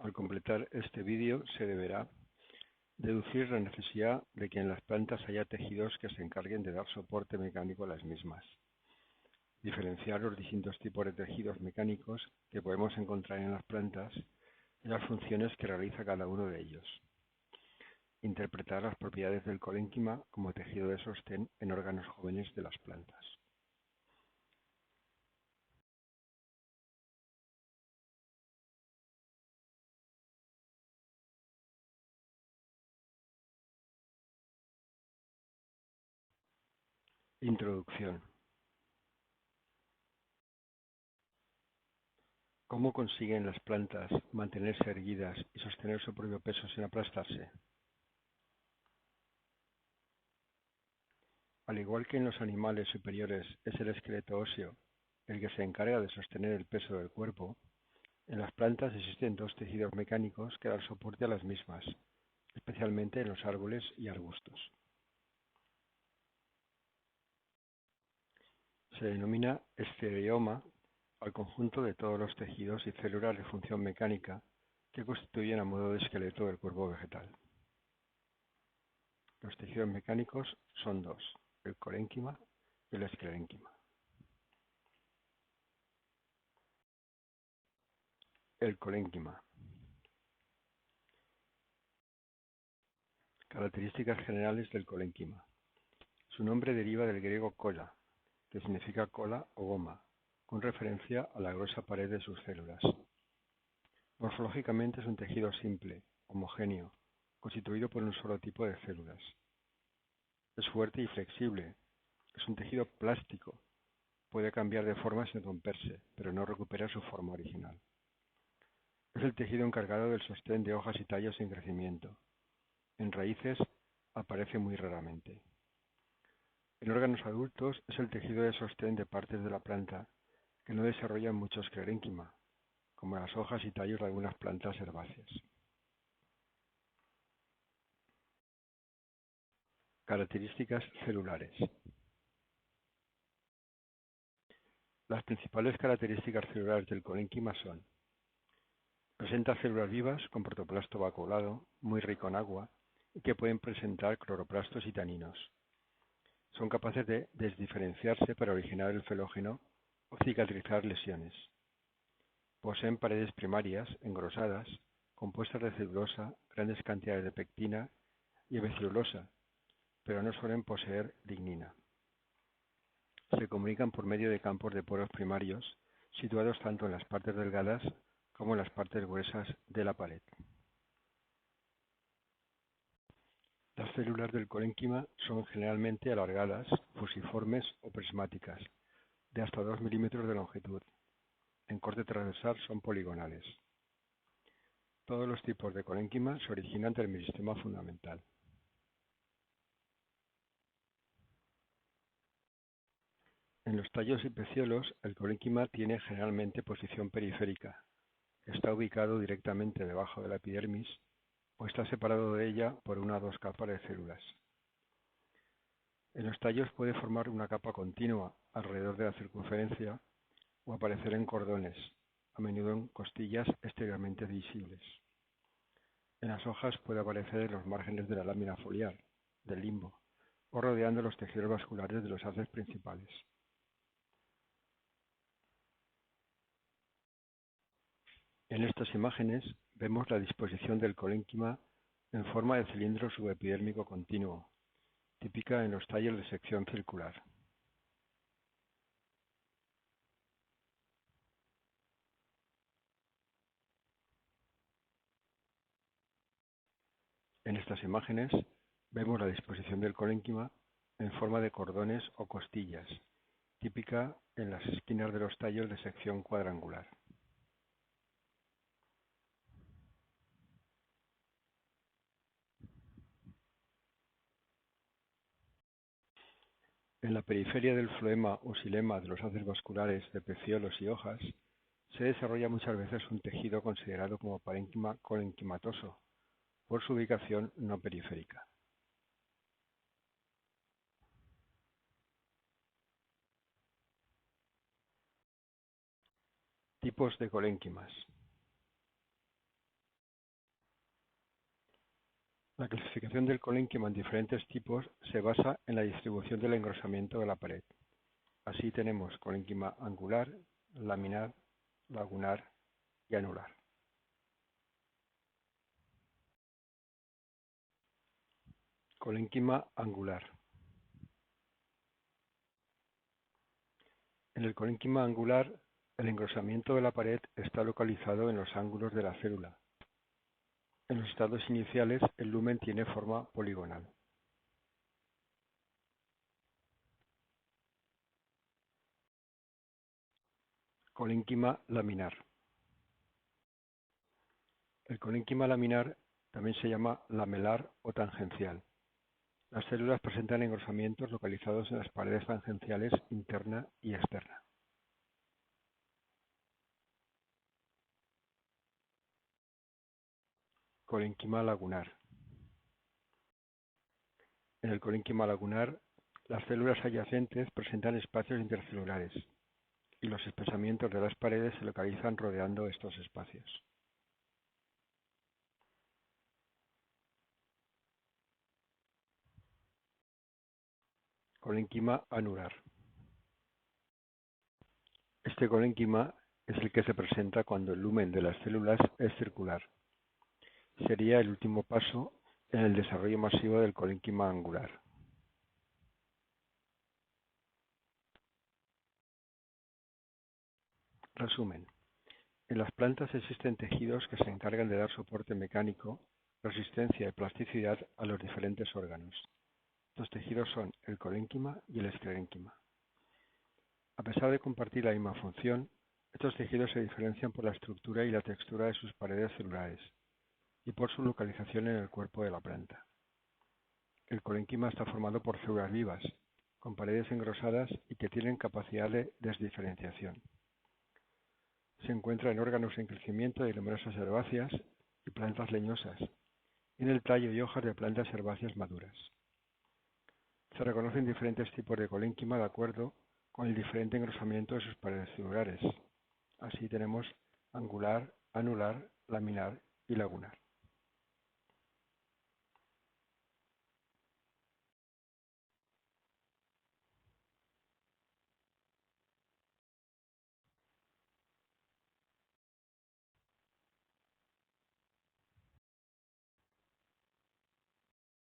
Al completar este vídeo se deberá deducir la necesidad de que en las plantas haya tejidos que se encarguen de dar soporte mecánico a las mismas, diferenciar los distintos tipos de tejidos mecánicos que podemos encontrar en las plantas y las funciones que realiza cada uno de ellos, interpretar las propiedades del colénquima como tejido de sostén en órganos jóvenes de las plantas. Introducción. ¿Cómo consiguen las plantas mantenerse erguidas y sostener su propio peso sin aplastarse? Al igual que en los animales superiores es el esqueleto óseo el que se encarga de sostener el peso del cuerpo, en las plantas existen dos tejidos mecánicos que dan soporte a las mismas, especialmente en los árboles y arbustos. Se denomina estereoma al conjunto de todos los tejidos y células de función mecánica que constituyen a modo de esqueleto del cuerpo vegetal. Los tejidos mecánicos son dos, el colénquima y el esclerénquima. El colénquima. Características generales del colénquima. Su nombre deriva del griego kola, que significa cola o goma, con referencia a la gruesa pared de sus células. Morfológicamente es un tejido simple, homogéneo, constituido por un solo tipo de células. Es fuerte y flexible. Es un tejido plástico. Puede cambiar de forma sin romperse, pero no recupera su forma original. Es el tejido encargado del sostén de hojas y tallos en crecimiento. En raíces aparece muy raramente. En órganos adultos es el tejido de sostén de partes de la planta que no desarrollan mucho esclerénquima, como las hojas y tallos de algunas plantas herbáceas. Características celulares. Las principales características celulares del colénquima son: presenta células vivas con protoplasto vacuolado, muy rico en agua, y que pueden presentar cloroplastos y taninos. Son capaces de desdiferenciarse para originar el felógeno o cicatrizar lesiones. Poseen paredes primarias, engrosadas, compuestas de celulosa, grandes cantidades de pectina y hemicelulosa, pero no suelen poseer lignina. Se comunican por medio de campos de poros primarios, situados tanto en las partes delgadas como en las partes gruesas de la pared. Las células del colénquima son generalmente alargadas, fusiformes o prismáticas, de hasta 2 milímetros de longitud. En corte transversal son poligonales. Todos los tipos de colénquima se originan del meristema fundamental. En los tallos y peciolos, el colénquima tiene generalmente posición periférica. Está ubicado directamente debajo de la epidermis o está separado de ella por una o dos capas de células. En los tallos puede formar una capa continua alrededor de la circunferencia o aparecer en cordones, a menudo en costillas exteriormente visibles. En las hojas puede aparecer en los márgenes de la lámina foliar, del limbo, o rodeando los tejidos vasculares de los haces principales. En estas imágenes vemos la disposición del colénquima en forma de cilindro subepidérmico continuo, típica en los tallos de sección circular. En estas imágenes vemos la disposición del colénquima en forma de cordones o costillas, típica en las esquinas de los tallos de sección cuadrangular. En la periferia del floema o xilema de los haces vasculares de peciolos y hojas se desarrolla muchas veces un tejido considerado como parénquima colenquimatoso, por su ubicación no periférica. Tipos de colénquimas. La clasificación del colénquima en diferentes tipos se basa en la distribución del engrosamiento de la pared. Así tenemos colénquima angular, laminar, lagunar y anular. Colénquima angular. En el colénquima angular, el engrosamiento de la pared está localizado en los ángulos de la célula. En los estados iniciales, el lumen tiene forma poligonal. Colénquima laminar. El colénquima laminar también se llama lamelar o tangencial. Las células presentan engrosamientos localizados en las paredes tangenciales interna y externa. Colénquima lagunar. En el colénquima lagunar, las células adyacentes presentan espacios intercelulares y los espesamientos de las paredes se localizan rodeando estos espacios. Colénquima anular. Este colénquima es el que se presenta cuando el lumen de las células es circular. Sería el último paso en el desarrollo masivo del colénquima angular. Resumen. En las plantas existen tejidos que se encargan de dar soporte mecánico, resistencia y plasticidad a los diferentes órganos. Los tejidos son el colénquima y el esclerénquima. A pesar de compartir la misma función, estos tejidos se diferencian por la estructura y la textura de sus paredes celulares y por su localización en el cuerpo de la planta. El colénquima está formado por células vivas, con paredes engrosadas y que tienen capacidad de desdiferenciación. Se encuentra en órganos en crecimiento de numerosas herbáceas y plantas leñosas, y en el tallo y hojas de plantas herbáceas maduras. Se reconocen diferentes tipos de colénquima de acuerdo con el diferente engrosamiento de sus paredes celulares. Así tenemos angular, anular, laminar y lagunar.